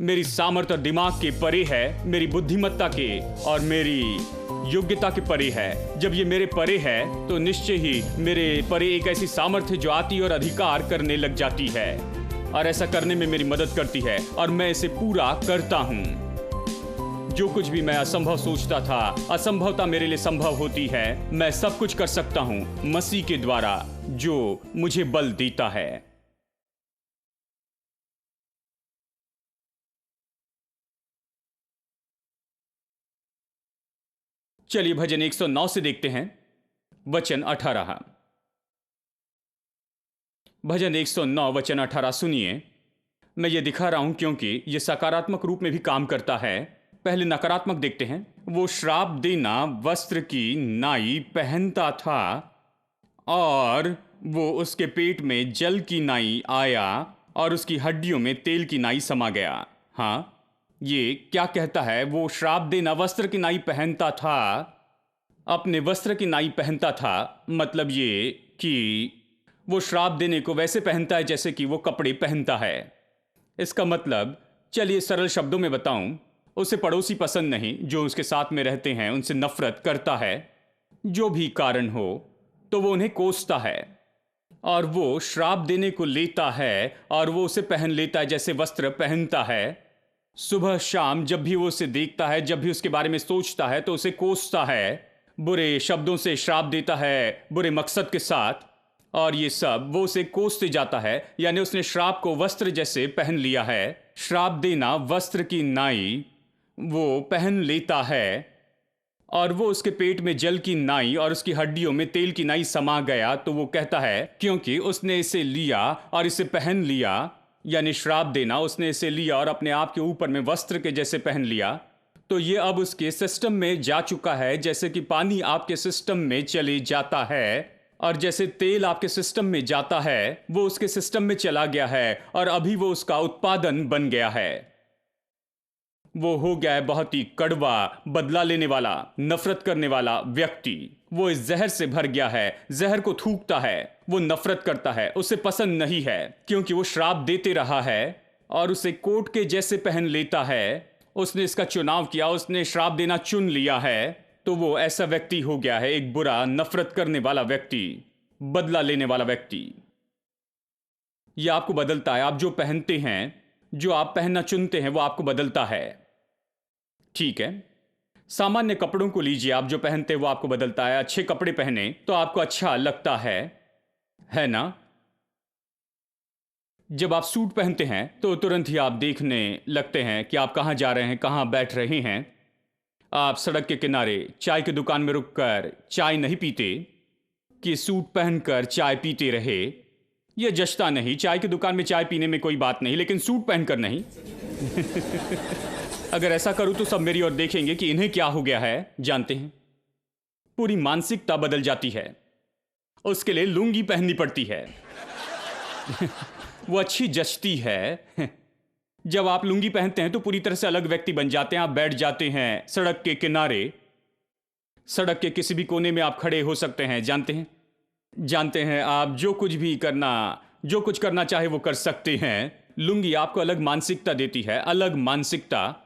मेरी सामर्थ्य और दिमाग के परे है, मेरी बुद्धिमत्ता के और मेरी योग्यता के परे है। जब ये मेरे परे है तो निश्चय ही मेरे परे एक ऐसी सामर्थ्य जो आती और अधिकार करने लग जाती है और ऐसा करने में मेरी मदद करती है और मैं इसे पूरा करता हूँ। जो कुछ भी मैं असंभव सोचता था, असंभवता मेरे लिए संभव होती है। मैं सब कुछ कर सकता हूं मसीह के द्वारा जो मुझे बल देता है। चलिए भजन 109 से देखते हैं, वचन 18। भजन 109 वचन 18 सुनिए। मैं ये दिखा रहा हूं क्योंकि ये सकारात्मक रूप में भी काम करता है। पहले नकारात्मक देखते हैं। वो श्राप देना वस्त्र की नाई पहनता था और वो उसके पेट में जल की नाई आया और उसकी हड्डियों में तेल की नाई समा गया। हाँ, ये क्या कहता है? वो श्राप देना वस्त्र की नाई पहनता था, अपने वस्त्र की नाई पहनता था। मतलब ये कि वो श्राप देने को वैसे पहनता है जैसे कि वो कपड़े पहनता है। इसका मतलब, चलिए सरल शब्दों में बताऊं, उसे पड़ोसी पसंद नहीं, जो उसके साथ में रहते हैं उनसे नफरत करता है। जो भी कारण हो तो वो उन्हें कोसता है और वो श्राप देने को लेता है और वो उसे पहन लेता है जैसे वस्त्र पहनता है। सुबह शाम जब भी वो उसे देखता है, जब भी उसके बारे में सोचता है तो उसे कोसता है, बुरे शब्दों से श्राप देता है, बुरे मकसद के साथ। और ये सब वो उसे कोसते जाता है, यानी उसने श्राप को वस्त्र जैसे पहन लिया है। श्राप देना वस्त्र की नाई वो पहन लेता है और वो उसके पेट में जल की नाई और उसकी हड्डियों में तेल की नाई समा गया। तो वो कहता है क्योंकि उसने इसे लिया और इसे पहन लिया, यानी श्राप देना उसने इसे लिया और अपने आप के ऊपर में वस्त्र के जैसे पहन लिया, तो ये अब उसके सिस्टम में जा चुका है। जैसे कि पानी आपके सिस्टम में चले जाता है और जैसे तेल आपके सिस्टम में जाता है, वो उसके सिस्टम में चला गया है और अभी वो उसका उत्पादन बन गया है। वो हो गया है बहुत ही कड़वा, बदला लेने वाला, नफरत करने वाला व्यक्ति। वो इस जहर से भर गया है, जहर को थूकता है, वो नफरत करता है, उसे पसंद नहीं है क्योंकि वो श्राप देते रहा है और उसे कोट के जैसे पहन लेता है। उसने इसका चुनाव किया, उसने श्राप देना चुन लिया है, तो वो ऐसा व्यक्ति हो गया है, एक बुरा, नफरत करने वाला व्यक्ति, बदला लेने वाला व्यक्ति। यह आपको बदलता है। आप जो पहनते हैं, जो आप पहनना चुनते हैं, वो आपको बदलता है। ठीक है, सामान्य कपड़ों को लीजिए, आप जो पहनते हैं वो आपको बदलता है। अच्छे कपड़े पहने तो आपको अच्छा लगता है ना? जब आप सूट पहनते हैं तो तुरंत ही आप देखने लगते हैं कि आप कहां जा रहे हैं, कहां बैठ रहे हैं। आप सड़क के किनारे चाय की दुकान में रुककर चाय नहीं पीते कि सूट पहनकर चाय पीते रहे। यह जचता नहीं। चाय की दुकान में चाय पीने में कोई बात नहीं, लेकिन सूट पहनकर नहीं। अगर ऐसा करूं तो सब मेरी ओर देखेंगे कि इन्हें क्या हो गया है। जानते हैं, पूरी मानसिकता बदल जाती है। उसके लिए लुंगी पहननी पड़ती है। वो अच्छी जचती है। जब आप लुंगी पहनते हैं तो पूरी तरह से अलग व्यक्ति बन जाते हैं। आप बैठ जाते हैं सड़क के किनारे, सड़क के किसी भी कोने में आप खड़े हो सकते हैं। जानते हैं आप जो कुछ करना चाहे वो कर सकते हैं। लुंगी आपको अलग मानसिकता देती है, अलग मानसिकता।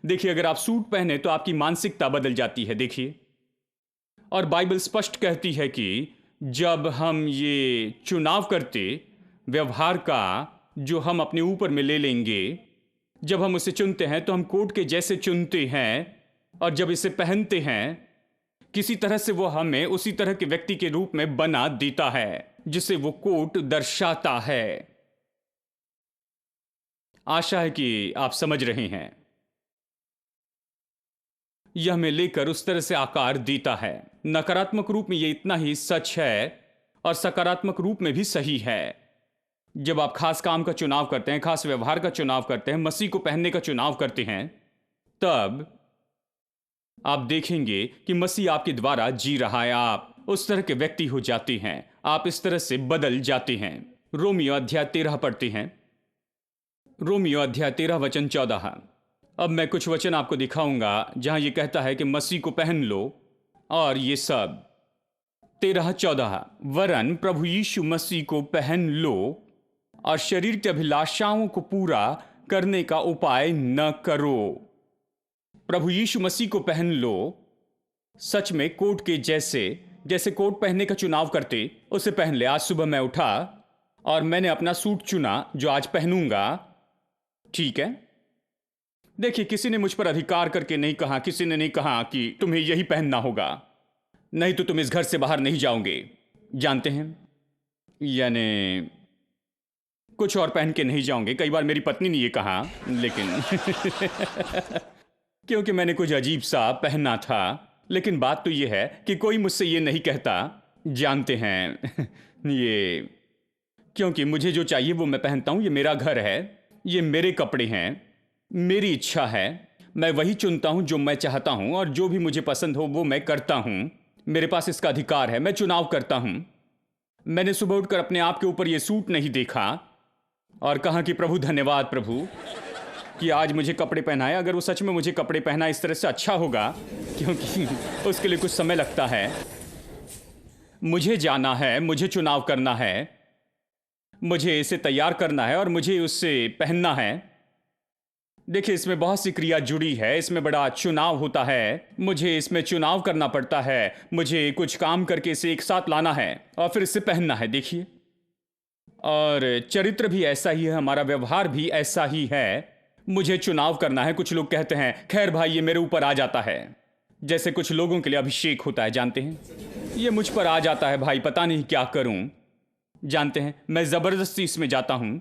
देखिए, अगर आप सूट पहने तो आपकी मानसिकता बदल जाती है। देखिए, और बाइबल स्पष्ट कहती है कि जब हम ये चुनाव करते व्यवहार का, जो हम अपने ऊपर में ले लेंगे, जब हम उसे चुनते हैं तो हम कोट के जैसे चुनते हैं, और जब इसे पहनते हैं किसी तरह से वो हमें उसी तरह के व्यक्ति के रूप में बना देता है जिसे वो कोट दर्शाता है। आशा है कि आप समझ रहे हैं। यह हमें लेकर उस तरह से आकार देता है। नकारात्मक रूप में यह इतना ही सच है और सकारात्मक रूप में भी सही है। जब आप खास काम का चुनाव करते हैं, खास व्यवहार का चुनाव करते हैं, मसीह को पहनने का चुनाव करते हैं, तब आप देखेंगे कि मसीह आपके द्वारा जी रहा है। आप उस तरह के व्यक्ति हो जाते हैं, आप इस तरह से बदल जाते हैं। रोमियो अध्याय 13 पढ़ते हैं। रोमियो अध्याय 13 वचन 14। अब मैं कुछ वचन आपको दिखाऊंगा जहां यह कहता है कि मसीह को पहन लो और ये सब। 13:14, वरन प्रभु यीशु मसीह को पहन लो और शरीर की अभिलाषाओं को पूरा करने का उपाय न करो। प्रभु यीशु मसीह को पहन लो, सच में कोट के जैसे, जैसे कोट पहनने का चुनाव करते उसे पहन ले। आज सुबह मैं उठा और मैंने अपना सूट चुना जो आज पहनूंगा, ठीक है। देखिए, किसी ने मुझ पर अधिकार करके नहीं कहा, किसी ने नहीं कहा कि तुम्हें यही पहनना होगा, नहीं तो तुम इस घर से बाहर नहीं जाओगे। जानते हैं, यानी कुछ और पहन के नहीं जाओगे। कई बार मेरी पत्नी ने ये कहा, लेकिन क्योंकि मैंने कुछ अजीब सा पहना था। लेकिन बात तो ये है कि कोई मुझसे ये नहीं कहता, जानते हैं ये, क्योंकि मुझे जो चाहिए वो मैं पहनता हूं। ये मेरा घर है, ये मेरे कपड़े हैं, मेरी इच्छा है, मैं वही चुनता हूं जो मैं चाहता हूं, और जो भी मुझे पसंद हो वो मैं करता हूं। मेरे पास इसका अधिकार है, मैं चुनाव करता हूं। मैंने सुबह उठकर अपने आप के ऊपर ये सूट नहीं देखा और कहा कि प्रभु धन्यवाद प्रभु कि आज मुझे कपड़े पहनाए। अगर वो सच में मुझे कपड़े पहना इस तरह से अच्छा होगा, क्योंकि उसके लिए कुछ समय लगता है। मुझे जाना है, मुझे चुनाव करना है, मुझे इसे तैयार करना है और मुझे उससे पहनना है। देखिए, इसमें बहुत सी क्रिया जुड़ी है, इसमें बड़ा चुनाव होता है, मुझे इसमें चुनाव करना पड़ता है, मुझे कुछ काम करके इसे एक साथ लाना है और फिर इसे पहनना है। देखिए, और चरित्र भी ऐसा ही है, हमारा व्यवहार भी ऐसा ही है। मुझे चुनाव करना है। कुछ लोग कहते हैं, खैर भाई ये मेरे ऊपर आ जाता है, जैसे कुछ लोगों के लिए अभिषेक होता है, जानते हैं, ये मुझ पर आ जाता है भाई, पता नहीं क्या करूं। जानते हैं, मैं जबरदस्ती इसमें जाता हूं,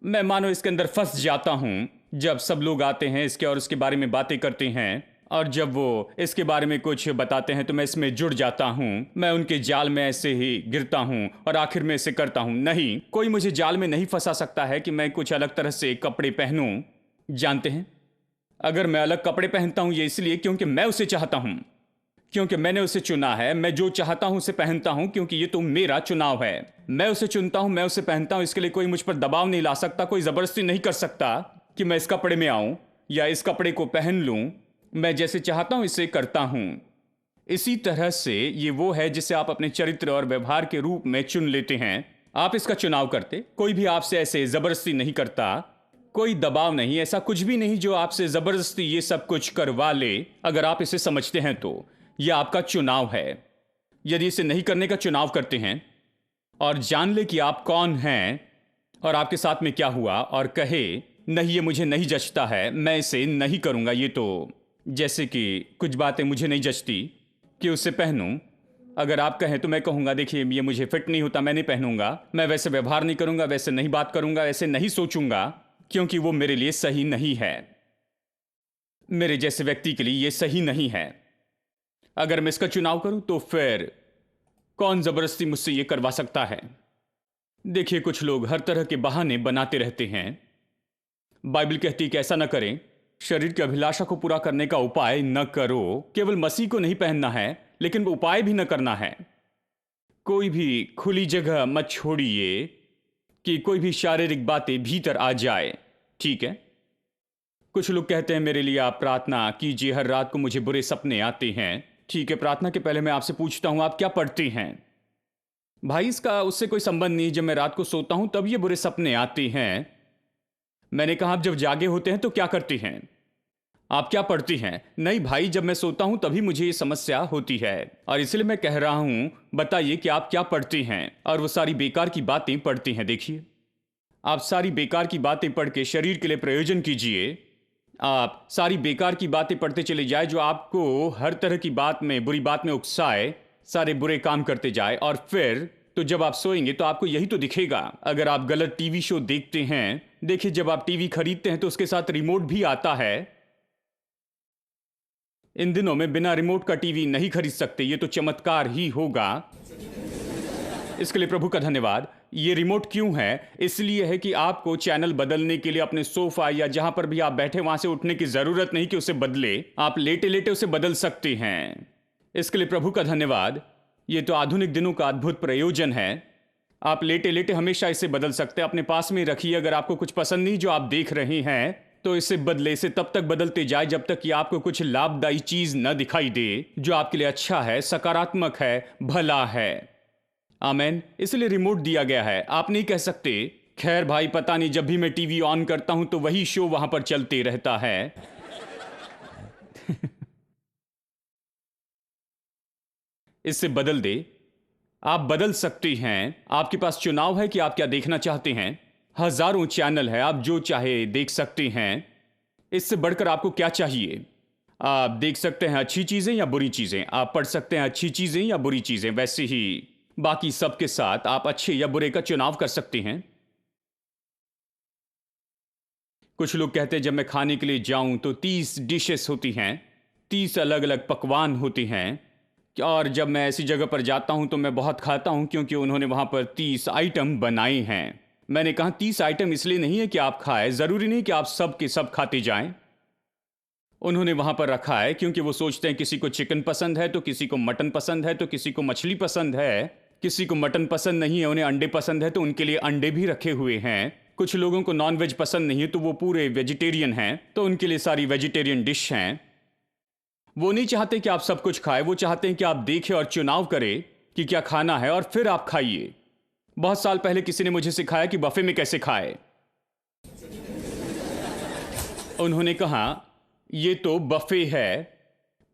मैं मानो इसके अंदर फंस जाता हूं। जब सब लोग आते हैं इसके और उसके बारे में बातें करते हैं, और जब वो इसके बारे में कुछ बताते हैं तो मैं इसमें जुड़ जाता हूं। मैं उनके जाल में ऐसे ही गिरता हूं और आखिर में इसे करता हूं। नहीं, कोई मुझे जाल में नहीं फंसा सकता है कि मैं कुछ अलग तरह से कपड़े पहनूं। जानते हैं, अगर मैं अलग कपड़े पहनता हूं ये इसलिए क्योंकि मैं उसे चाहता हूं, क्योंकि मैंने उसे चुना है। मैं जो चाहता हूं उसे पहनता हूं, क्योंकि ये तो मेरा चुनाव है। मैं उसे चुनता हूं, मैं उसे पहनता हूं। इसके लिए कोई मुझ पर दबाव नहीं ला सकता, कोई जबरदस्ती नहीं कर सकता कि मैं इस कपड़े में आऊं या इस कपड़े को पहन लूं। मैं जैसे चाहता हूं इसे करता हूं। इसी तरह से ये वो है जिसे आप अपने चरित्र और व्यवहार के रूप में चुन लेते हैं। आप इसका चुनाव करते, कोई भी आपसे ऐसे जबरदस्ती नहीं करता, कोई दबाव नहीं, ऐसा कुछ भी नहीं जो आपसे जबरदस्ती ये सब कुछ करवा ले। अगर आप इसे समझते हैं तो यह आपका चुनाव है। यदि इसे नहीं करने का चुनाव करते हैं और जान ले कि आप कौन हैं और आपके साथ में क्या हुआ, और कहे नहीं ये मुझे नहीं जचता है, मैं इसे नहीं करूंगा, ये तो जैसे कि कुछ बातें मुझे नहीं जचती कि उसे पहनूं। अगर आप कहें तो मैं कहूंगा देखिए ये मुझे फिट नहीं होता, मैं नहीं पहनूंगा, मैं वैसे व्यवहार नहीं करूंगा, वैसे नहीं बात करूंगा, ऐसे नहीं सोचूंगा, क्योंकि वो मेरे लिए सही नहीं है, मेरे जैसे व्यक्ति के लिए ये सही नहीं है। अगर मैं इसका चुनाव करूं तो फिर कौन जबरदस्ती मुझसे ये करवा सकता है। देखिए, कुछ लोग हर तरह के बहाने बनाते रहते हैं। बाइबल कहती है कि ऐसा न करें, शरीर की अभिलाषा को पूरा करने का उपाय न करो। केवल मसीह को नहीं पहनना है, लेकिन उपाय भी न करना है। कोई भी खुली जगह मत छोड़िए कि कोई भी शारीरिक बातें भीतर आ जाए, ठीक है। कुछ लोग कहते हैं मेरे लिए आप प्रार्थना कीजिए, हर रात को मुझे बुरे सपने आते हैं। ठीक है, प्रार्थना के पहले मैं आपसे पूछता हूं आप क्या पढ़ते हैं। भाई इसका उससे कोई संबंध नहीं। जब मैं रात को सोता हूं तब ये बुरे सपने आते हैं। मैंने कहा आप जब जागे होते हैं तो क्या करते हैं, आप क्या पढ़ती हैं। नहीं भाई, जब मैं सोता हूं तभी मुझे ये समस्या होती है, और इसलिए मैं कह रहा हूं बताइए कि आप क्या पढ़ती हैं। और वो सारी बेकार की बातें पढ़ती हैं। देखिए, आप सारी बेकार की बातें पढ़ के शरीर के लिए प्रयोजन कीजिए। आप सारी बेकार की बातें पढ़ते चले जाए जो आपको हर तरह की बात में, बुरी बात में उकसाए, सारे बुरे काम करते जाए, और फिर तो जब आप सोएंगे तो आपको यही तो दिखेगा। अगर आप गलत टीवी शो देखते हैं, देखिए जब आप टीवी खरीदते हैं तो उसके साथ रिमोट भी आता है। इन दिनों में बिना रिमोट का टीवी नहीं खरीद सकते, ये तो चमत्कार ही होगा। इसके लिए प्रभु का धन्यवाद। ये रिमोट क्यों है? इसलिए है कि आपको चैनल बदलने के लिए अपने सोफा या जहां पर भी आप बैठे वहां से उठने की जरूरत नहीं कि उसे बदले, आप लेटे लेटे उसे बदल सकते हैं। इसके लिए प्रभु का धन्यवाद। ये तो आधुनिक दिनों का अद्भुत प्रयोजन है। आप लेटे लेटे हमेशा इसे बदल सकते हैं। अपने पास में रखिए। अगर आपको कुछ पसंद नहीं जो आप देख रहे हैं तो इसे बदले, इसे तब तक बदलते जाए जब तक कि आपको कुछ लाभदायी चीज न दिखाई दे जो आपके लिए अच्छा है, सकारात्मक है, भला है। आमेन। इसलिए रिमोट दिया गया है। आप नहीं कह सकते खैर भाई, पता नहीं, जब भी मैं टीवी ऑन करता हूं तो वही शो वहां पर चलते रहता है। इससे बदल दे। आप बदल सकते हैं। आपके पास चुनाव है कि आप क्या देखना चाहते हैं। हजारों चैनल है, आप जो चाहे देख सकते हैं। इससे बढ़कर आपको क्या चाहिए? आप देख सकते हैं अच्छी चीजें या बुरी चीजें, आप पढ़ सकते हैं अच्छी चीजें या बुरी चीजें। वैसे ही बाकी सबके साथ आप अच्छे या बुरे का चुनाव कर सकते हैं। कुछ लोग कहते हैं जब मैं खाने के लिए जाऊं तो 30 डिशेस होती हैं, 30 अलग अलग पकवान होते हैं। और जब मैं ऐसी जगह पर जाता हूं तो मैं बहुत खाता हूं क्योंकि उन्होंने वहां पर 30 आइटम बनाए हैं। मैंने कहा 30 आइटम इसलिए नहीं है कि आप खाएं, जरूरी नहीं कि आप सब के सब खाते जाएं। उन्होंने वहां पर रखा है क्योंकि वो सोचते हैं किसी को चिकन पसंद है तो किसी को मटन पसंद है तो किसी को मछली पसंद है, किसी को मटन पसंद नहीं है, उन्हें अंडे पसंद है तो उनके लिए अंडे भी रखे हुए हैं। कुछ लोगों को नॉन वेज पसंद नहीं है तो वो पूरे वेजिटेरियन हैं, तो उनके लिए सारी वेजिटेरियन डिश हैं। वो नहीं चाहते कि आप सब कुछ खाएं, वो चाहते हैं कि आप देखें और चुनाव करें कि क्या खाना है और फिर आप खाइए। बहुत साल पहले किसी ने मुझे सिखाया कि बफे में कैसे खाए। उन्होंने कहा ये तो बफे है,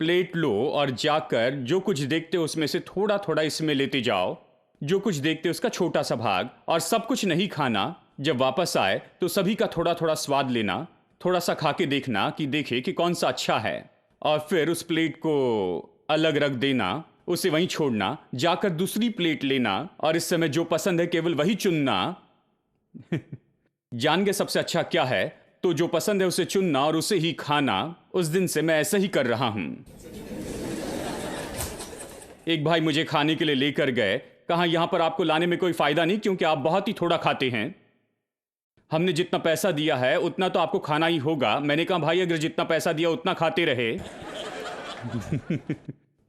प्लेट लो और जाकर जो कुछ देखते हो उसमें से थोड़ा थोड़ा इसमें लेते जाओ, जो कुछ देखते हो उसका छोटा सा भाग, और सब कुछ नहीं खाना। जब वापस आए तो सभी का थोड़ा थोड़ा स्वाद लेना, थोड़ा सा खा के देखना कि देखे कि कौन सा अच्छा है, और फिर उस प्लेट को अलग रख देना, उसे वहीं छोड़ना, जाकर दूसरी प्लेट लेना और इस समय जो पसंद है केवल वही चुनना। जान गए सबसे अच्छा क्या है? तो जो पसंद है उसे चुनना और उसे ही खाना। उस दिन से मैं ऐसा ही कर रहा हूं। एक भाई मुझे खाने के लिए लेकर गए, कहा यहां पर आपको लाने में कोई फायदा नहीं क्योंकि आप बहुत ही थोड़ा खाते हैं। हमने जितना पैसा दिया है उतना तो आपको खाना ही होगा। मैंने कहा भाई अगर जितना पैसा दिया उतना खाते रहे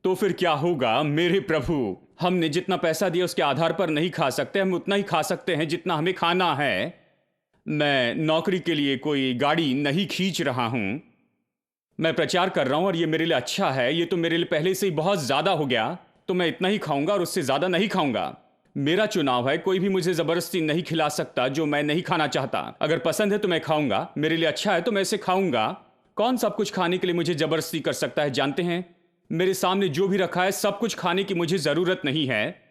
तो फिर क्या होगा मेरे प्रभु? हमने जितना पैसा दिया उसके आधार पर नहीं खा सकते, हम उतना ही खा सकते हैं जितना हमें खाना है। मैं नौकरी के लिए कोई गाड़ी नहीं खींच रहा हूं, मैं प्रचार कर रहा हूं और ये मेरे लिए अच्छा है। ये तो मेरे लिए पहले से ही बहुत ज्यादा हो गया, तो मैं इतना ही खाऊंगा और उससे ज्यादा नहीं खाऊंगा। मेरा चुनाव है, कोई भी मुझे जबरदस्ती नहीं खिला सकता जो मैं नहीं खाना चाहता। अगर पसंद है तो मैं खाऊंगा, मेरे लिए अच्छा है तो मैं इसे खाऊंगा। कौन सब कुछ खाने के लिए मुझे जबरदस्ती कर सकता है? जानते हैं, मेरे सामने जो भी रखा है सब कुछ खाने की मुझे जरूरत नहीं है।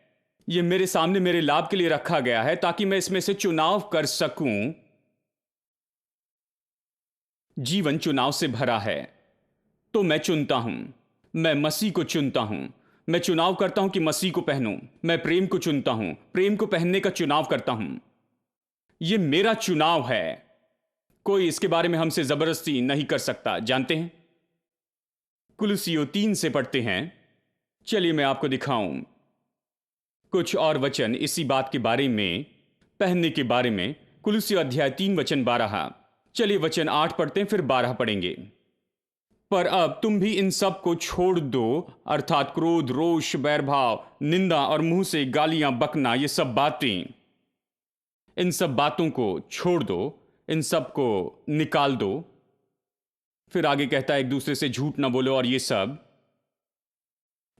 यह मेरे सामने मेरे लाभ के लिए रखा गया है ताकि मैं इसमें से चुनाव कर सकूं। जीवन चुनाव से भरा है, तो मैं चुनता हूं। मैं मसीह को चुनता हूं। मैं चुनाव करता हूं कि मसीह को पहनूं। मैं प्रेम को चुनता हूं, प्रेम को पहनने का चुनाव करता हूं। यह मेरा चुनाव है, कोई इसके बारे में हमसे जबरदस्ती नहीं कर सकता। जानते हैं, कुलुसियों 3 से पढ़ते हैं। चलिए मैं आपको दिखाऊं कुछ और वचन इसी बात के बारे में, पहनने के बारे में। कुलुसियों अध्याय 3 वचन 12। चलिए वचन 8 पढ़ते हैं फिर 12 पढ़ेंगे। पर अब तुम भी इन सब को छोड़ दो, अर्थात क्रोध, रोष, बैरभाव, निंदा और मुंह से गालियां बकना, ये सब बातें। इन सब बातों को छोड़ दो, इन सब को निकाल दो। फिर आगे कहता है एक दूसरे से झूठ ना बोलो, और ये सब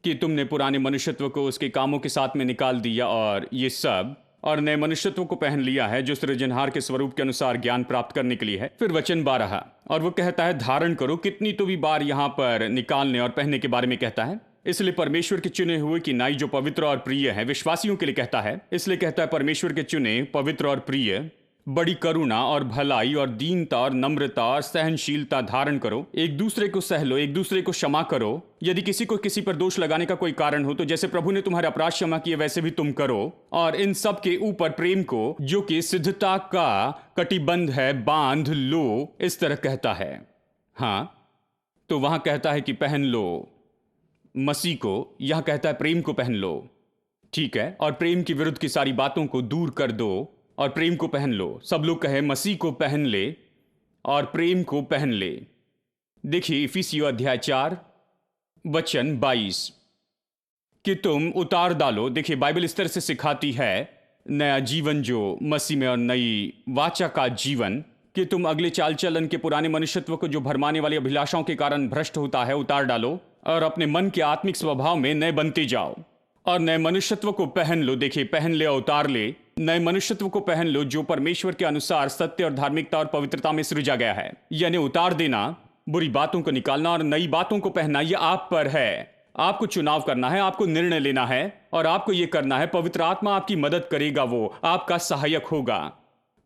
कि तुमने पुराने मनुष्यत्व को उसके कामों के साथ में निकाल दिया, और ये सब, और नए मनुष्यत्व को पहन लिया है जो सृजनहार के स्वरूप के अनुसार ज्ञान प्राप्त करने के लिए है। फिर वचन 12, और वो कहता है धारण करो। कितनी तो भी बार यहां पर निकालने और पहनने के बारे में कहता है। इसलिए परमेश्वर के चुने हुए की नाई जो पवित्र और प्रिय है, विश्वासियों के लिए कहता है। इसलिए कहता है परमेश्वर के चुने, पवित्र और प्रिय, बड़ी करुणा और भलाई और दीनता और नम्रता और सहनशीलता धारण करो। एक दूसरे को सह लो, एक दूसरे को क्षमा करो। यदि किसी को किसी पर दोष लगाने का कोई कारण हो तो जैसे प्रभु ने तुम्हारे अपराध क्षमा किए वैसे भी तुम करो। और इन सब के ऊपर प्रेम को, जो कि सिद्धता का कटिबंध है, बांध लो। इस तरह कहता है। हाँ, तो वहां कहता है कि पहन लो मसीह को, यहां कहता है प्रेम को पहन लो। ठीक है, और प्रेम की विरुद्ध की सारी बातों को दूर कर दो और प्रेम को पहन लो। सब लोग कहे मसीह को पहन ले और प्रेम को पहन ले। देखिए इफिसियों अध्याय 4 वचन 22 कि तुम उतार डालो। देखिए बाइबल इस तरह से सिखाती है नया जीवन जो मसीह में, और नई वाचा का जीवन, कि तुम अगले चाल चलन के पुराने मनुष्यत्व को जो भरमाने वाली अभिलाषाओं के कारण भ्रष्ट होता है उतार डालो, और अपने मन के आत्मिक स्वभाव में नए बनते जाओ और नए मनुष्यत्व को पहन लो। देखिए पहन ले और उतार ले। नए मनुष्यत्व को पहन लो जो परमेश्वर के अनुसार सत्य और धार्मिकता और पवित्रता में सृजा गया है। यानी उतार देना, बुरी बातों को निकालना और नई बातों को पहनना, यह आप पर है। आपको चुनाव करना है, आपको निर्णय लेना है और आपको यह करना है। पवित्र आत्मा आपकी मदद करेगा, वो आपका सहायक होगा।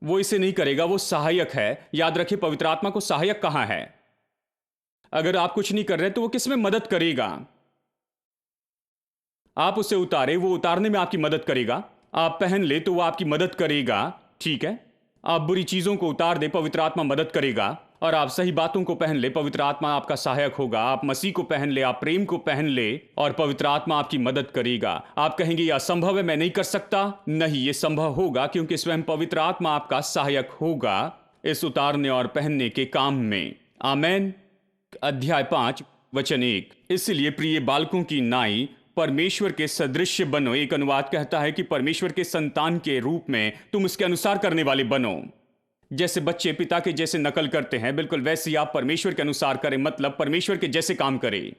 वो इसे नहीं करेगा, वो सहायक है। याद रखिए, पवित्र आत्मा को सहायक कहां है? अगर आप कुछ नहीं कर रहे तो वो किस में मदद करेगा? आप उसे उतारे, वो उतारने में आपकी मदद करेगा। आप पहन ले तो वो आपकी मदद करेगा, ठीक है। आप बुरी चीजों को उतार दे, पवित्र आत्मा मदद करेगा। और आप सही बातों को पहन ले, पवित्र आत्मा आपका सहायक होगा। आप मसीह को पहन ले, आप प्रेम को पहन ले और पवित्र आत्मा आपकी मदद करेगा। आप कहेंगे यह असंभव है, मैं नहीं कर सकता। नहीं, यह संभव होगा क्योंकि स्वयं पवित्र आत्मा आपका सहायक होगा इस उतारने और पहनने के काम में। आमेन। अध्याय 5 वचन 1। इसलिए प्रिय बालकों की नाई परमेश्वर के सदृश्य बनो। एक अनुवाद कहता है कि परमेश्वर के संतान के रूप में तुम उसके अनुसार करने वाले बनो। जैसे बच्चे पिता के जैसे नकल करते हैं, बिल्कुल वैसे ही आप परमेश्वर के अनुसार करें। मतलब परमेश्वर के जैसे काम करें,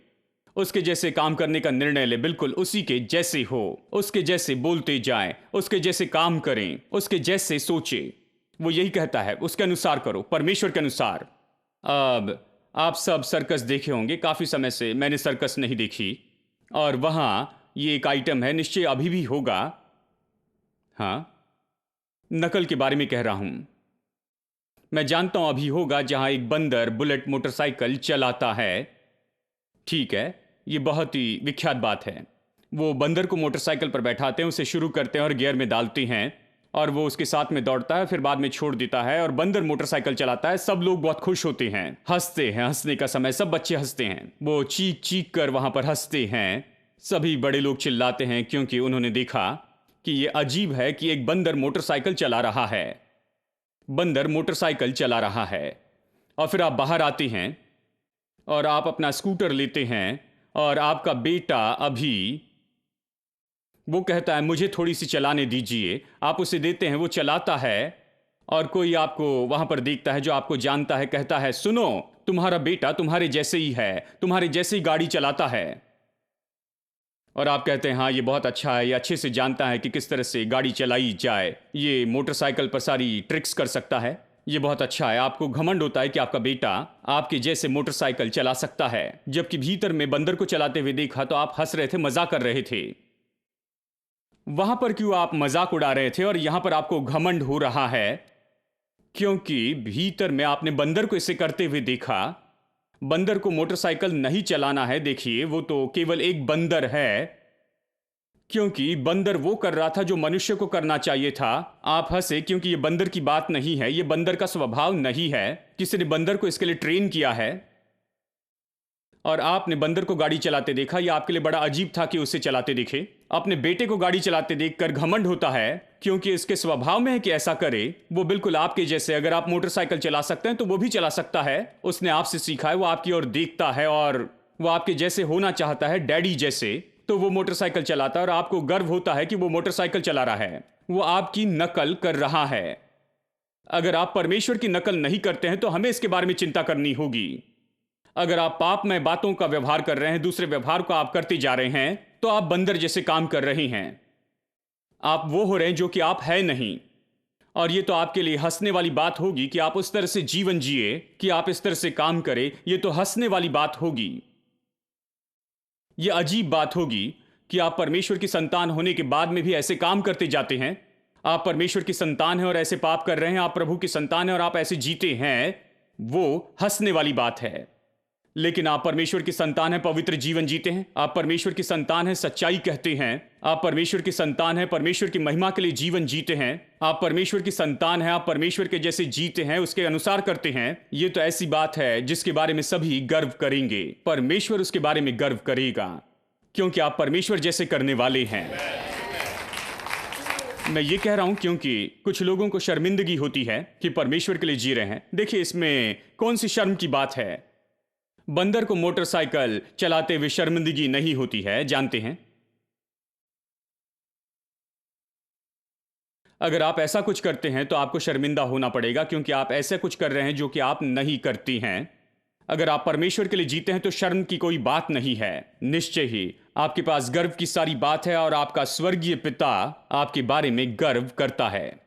उसके जैसे काम करने का निर्णय ले, बिल्कुल उसी के जैसे हो, उसके जैसे बोलते जाएं, उसके जैसे काम करें, उसके जैसे सोचे। वो यही कहता है, उसके अनुसार करो, परमेश्वर के अनुसार। अब आप सब सर्कस देखे होंगे। काफी समय से मैंने सर्कस नहीं देखी और वहां ये एक आइटम है, निश्चय अभी भी होगा। हाँ, नकल के बारे में कह रहा हूं। मैं जानता हूं अभी होगा जहां एक बंदर बुलेट मोटरसाइकिल चलाता है। ठीक है, ये बहुत ही विख्यात बात है। वो बंदर को मोटरसाइकिल पर बैठाते हैं, उसे शुरू करते हैं और गियर में डालते हैं और वो उसके साथ में दौड़ता है, फिर बाद में छोड़ देता है और बंदर मोटरसाइकिल चलाता है। सब लोग बहुत खुश होते हैं, हंसते हैं। हंसने का समय, सब बच्चे हंसते हैं, वो चीख चीख कर वहां पर हंसते हैं। सभी बड़े लोग चिल्लाते हैं क्योंकि उन्होंने देखा कि ये अजीब है कि एक बंदर मोटरसाइकिल चला रहा है। बंदर मोटरसाइकिल चला रहा है। और फिर आप बाहर आते हैं और आप अपना स्कूटर लेते हैं और आपका बेटा अभी, वो कहता है मुझे थोड़ी सी चलाने दीजिए। आप उसे देते हैं, वो चलाता है और कोई आपको वहां पर देखता है जो आपको जानता है, कहता है सुनो, तुम्हारा बेटा तुम्हारे जैसे ही है, तुम्हारे जैसे ही गाड़ी चलाता है। और आप कहते हैं हाँ ये बहुत अच्छा है, ये अच्छे से जानता है कि किस तरह से गाड़ी चलाई जाए, ये मोटरसाइकिल पर सारी ट्रिक्स कर सकता है, ये बहुत अच्छा है। आपको घमंड होता है कि आपका बेटा आपके जैसे मोटरसाइकिल चला सकता है। जबकि भीतर में बंदर को चलाते हुए देखा तो आप हंस रहे थे, मजाक कर रहे थे। वहां पर क्यों आप मजाक उड़ा रहे थे और यहां पर आपको घमंड हो रहा है? क्योंकि भीतर में आपने बंदर को इसे करते हुए देखा। बंदर को मोटरसाइकिल नहीं चलाना है, देखिए वो तो केवल एक बंदर है। क्योंकि बंदर वो कर रहा था जो मनुष्य को करना चाहिए था। आप हंसे क्योंकि ये बंदर की बात नहीं है, ये बंदर का स्वभाव नहीं है। किसी ने बंदर को इसके लिए ट्रेन किया है और आपने बंदर को गाड़ी चलाते देखा। यह आपके लिए बड़ा अजीब था कि उसे चलाते देखे। अपने बेटे को गाड़ी चलाते देखकर घमंड होता है क्योंकि इसके स्वभाव में है कि ऐसा करे। वो बिल्कुल आपके जैसे, अगर आप मोटरसाइकिल चला सकते हैं तो वो भी चला सकता है। उसने आपसे सीखा है, वो आपकी ओर देखता है और वो आपके जैसे होना चाहता है, डैडी जैसे। तो वो मोटरसाइकिल चलाता है और आपको गर्व होता है कि वो मोटरसाइकिल चला रहा है। वो आपकी नकल कर रहा है। अगर आप परमेश्वर की नकल नहीं करते हैं तो हमें इसके बारे में चिंता करनी होगी। अगर आप पापमय बातों का व्यवहार कर रहे हैं, दूसरे व्यवहार को आप करते जा रहे हैं, तो आप बंदर जैसे काम कर रहे हैं। आप वो हो रहे हैं जो कि आप है नहीं। और ये तो आपके लिए हंसने वाली बात होगी कि आप उस तरह से जीवन जिए, कि आप इस तरह से काम करें। ये तो हंसने वाली बात होगी। ये अजीब बात होगी कि आप परमेश्वर की संतान होने के बाद में भी ऐसे काम करते जाते हैं। आप परमेश्वर की संतान हैं और ऐसे पाप कर रहे हैं। आप प्रभु की संतान हैं और आप ऐसे जीते हैं। वो हंसने वाली बात है। लेकिन आप परमेश्वर की संतान हैं, पवित्र जीवन जीते हैं। आप परमेश्वर की संतान हैं, सच्चाई कहते हैं। आप परमेश्वर की संतान हैं, परमेश्वर की महिमा के लिए जीवन जीते हैं। आप परमेश्वर की संतान हैं, आप परमेश्वर के जैसे जीते हैं, उसके अनुसार करते हैं। ये तो ऐसी बात है जिसके बारे में सभी गर्व करेंगे। परमेश्वर उसके बारे में गर्व करेगा क्योंकि आप परमेश्वर जैसे करने वाले हैं। मैं ये कह रहा हूं क्योंकि कुछ लोगों को शर्मिंदगी होती है कि परमेश्वर के लिए जी रहे हैं। देखिए, इसमें कौन सी शर्म की बात है? बंदर को मोटरसाइकिल चलाते हुए शर्मिंदगी नहीं होती है, जानते हैं। अगर आप ऐसा कुछ करते हैं तो आपको शर्मिंदा होना पड़ेगा क्योंकि आप ऐसा कुछ कर रहे हैं जो कि आप नहीं करती हैं। अगर आप परमेश्वर के लिए जीते हैं तो शर्म की कोई बात नहीं है। निश्चय ही आपके पास गर्व की सारी बात है और आपका स्वर्गीय पिता आपके बारे में गर्व करता है।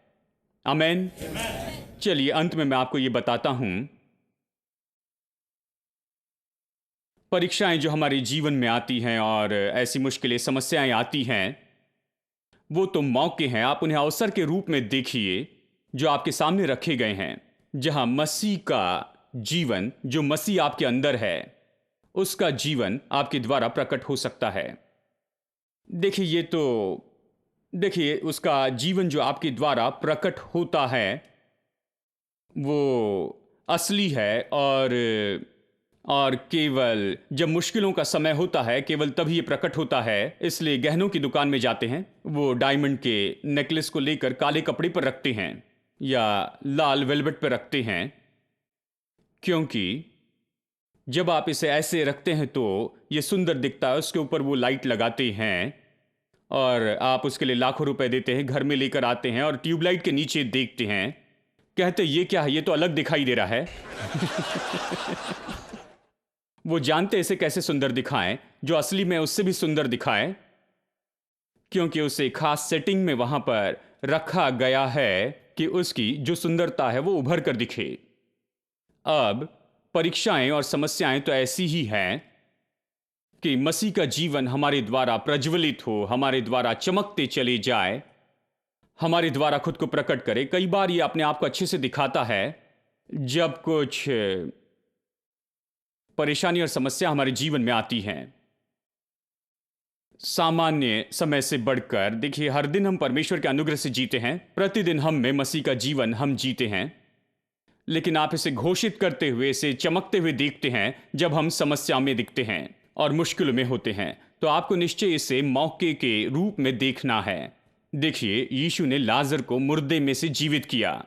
आमेन। चलिए अंत में मैं आपको यह बताता हूं, परीक्षाएं जो हमारे जीवन में आती हैं और ऐसी मुश्किलें समस्याएं आती हैं, वो तो मौके हैं। आप उन्हें अवसर के रूप में देखिए जो आपके सामने रखे गए हैं, जहां मसीह का जीवन, जो मसीह आपके अंदर है, उसका जीवन आपके द्वारा प्रकट हो सकता है। देखिए उसका जीवन जो आपके द्वारा प्रकट होता है वो असली है, और केवल जब मुश्किलों का समय होता है केवल तभी ये प्रकट होता है। इसलिए गहनों की दुकान में जाते हैं, वो डायमंड के नेकलेस को लेकर काले कपड़े पर रखते हैं या लाल वेलवेट पर रखते हैं, क्योंकि जब आप इसे ऐसे रखते हैं तो ये सुंदर दिखता है। उसके ऊपर वो लाइट लगाते हैं और आप उसके लिए लाखों रुपए देते हैं, घर में लेकर आते हैं और ट्यूबलाइट के नीचे देखते हैं, कहते ये क्या है, ये तो अलग दिखाई दे रहा है। वो जानते इसे कैसे सुंदर दिखाएं, जो असली में उससे भी सुंदर दिखाएं, क्योंकि उसे खास सेटिंग में वहां पर रखा गया है कि उसकी जो सुंदरता है वो उभर कर दिखे। अब परीक्षाएं और समस्याएं तो ऐसी ही हैं कि मसीह का जीवन हमारे द्वारा प्रज्वलित हो, हमारे द्वारा चमकते चले जाए, हमारे द्वारा खुद को प्रकट करे। कई बार ये अपने आप को अच्छे से दिखाता है जब कुछ परेशानी और समस्या हमारे जीवन में आती हैं। सामान्य समय से बढ़कर देखिए, हर दिन हम परमेश्वर के अनुग्रह से जीते हैं, प्रतिदिन हम में मसीह का जीवन हम जीते हैं, लेकिन आप इसे घोषित करते हुए, इसे चमकते हुए देखते हैं जब हम समस्या में दिखते हैं और मुश्किल में होते हैं। तो आपको निश्चय इसे मौके के रूप में देखना है। देखिए, यीशु ने लाजर को मुर्दे में से जीवित किया।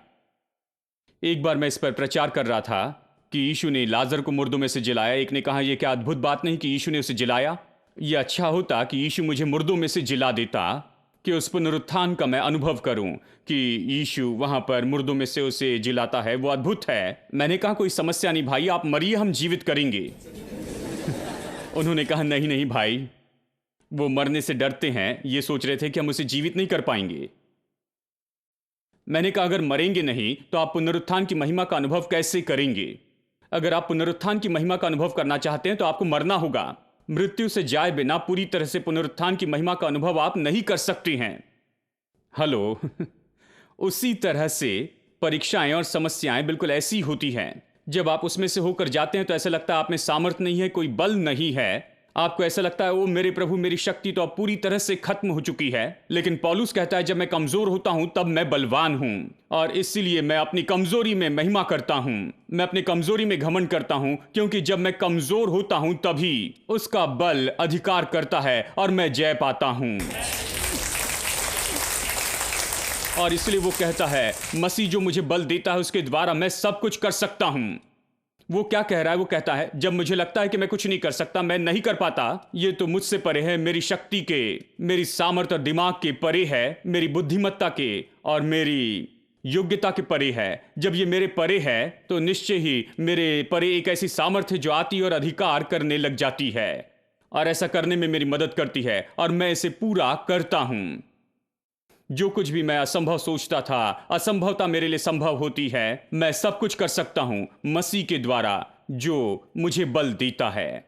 एक बार मैं इस पर प्रचार कर रहा था कि यीशु ने लाजर को मुर्दों में से जिलाया। एक ने कहा, यह क्या अद्भुत बात नहीं कि यीशु ने उसे जिलाया। यह अच्छा होता कि यीशु मुझे मुर्दों में से जिला देता, कि उस पुनरुत्थान का मैं अनुभव करूं कि यीशु वहां पर मुर्दों में से उसे जिलाता है। वो अद्भुत है। मैंने कहा, कोई समस्या नहीं भाई, आप मरिए, हम जीवित करेंगे। उन्होंने कहा, नहीं नहीं भाई, वो मरने से डरते हैं, ये सोच रहे थे कि हम उसे जीवित नहीं कर पाएंगे। मैंने कहा, अगर मरेंगे नहीं तो आप पुनरुत्थान की महिमा का अनुभव कैसे करेंगे? अगर आप पुनरुत्थान की महिमा का अनुभव करना चाहते हैं तो आपको मरना होगा। मृत्यु से जाए बिना पूरी तरह से पुनरुत्थान की महिमा का अनुभव आप नहीं कर सकते हैं। हेलो। उसी तरह से परीक्षाएं और समस्याएं बिल्कुल ऐसी होती हैं। जब आप उसमें से होकर जाते हैं तो ऐसा लगता है आप में सामर्थ्य नहीं है, कोई बल नहीं है। आपको ऐसा लगता है, ओ मेरे प्रभु, मेरी शक्ति तो अब पूरी तरह से खत्म हो चुकी है। लेकिन पौलुस कहता है, जब मैं कमजोर होता हूं तब मैं बलवान हूं, और इसीलिए मैं अपनी कमजोरी में महिमा करता हूं, मैं अपनी कमजोरी में घमंड करता हूं, क्योंकि जब मैं कमजोर होता हूं तभी उसका बल अधिकार करता है और मैं जय पाता हूं। और इसलिए वो कहता है, मसीह जो मुझे बल देता है उसके द्वारा मैं सब कुछ कर सकता हूं। वो क्या कह रहा है? वो कहता है, जब मुझे लगता है कि मैं कुछ नहीं कर सकता, मैं नहीं कर पाता, ये तो मुझसे परे है, मेरी शक्ति के, मेरी सामर्थ्य और दिमाग के परे है, मेरी बुद्धिमत्ता के और मेरी योग्यता के परे है। जब ये मेरे परे है तो निश्चय ही मेरे परे एक ऐसी सामर्थ्य जो आती और अधिकार करने लग जाती है और ऐसा करने में मेरी मदद करती है और मैं इसे पूरा करता हूं। जो कुछ भी मैं असंभव सोचता था, असंभवता मेरे लिए संभव होती है। मैं सब कुछ कर सकता हूं मसीह के द्वारा जो मुझे बल देता है।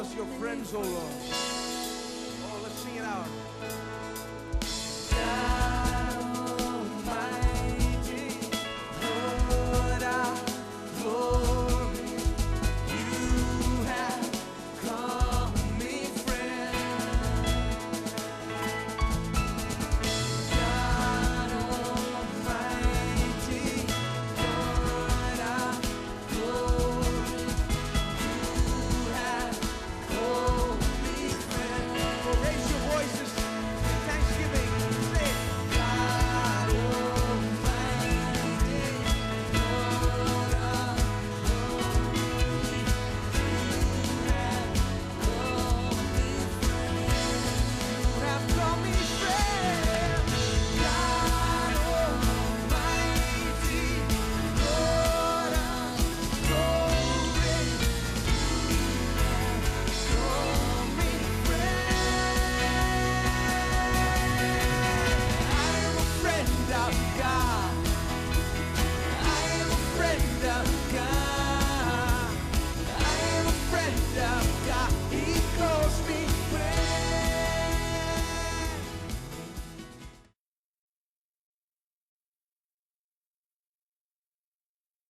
us your friends, oh Lord.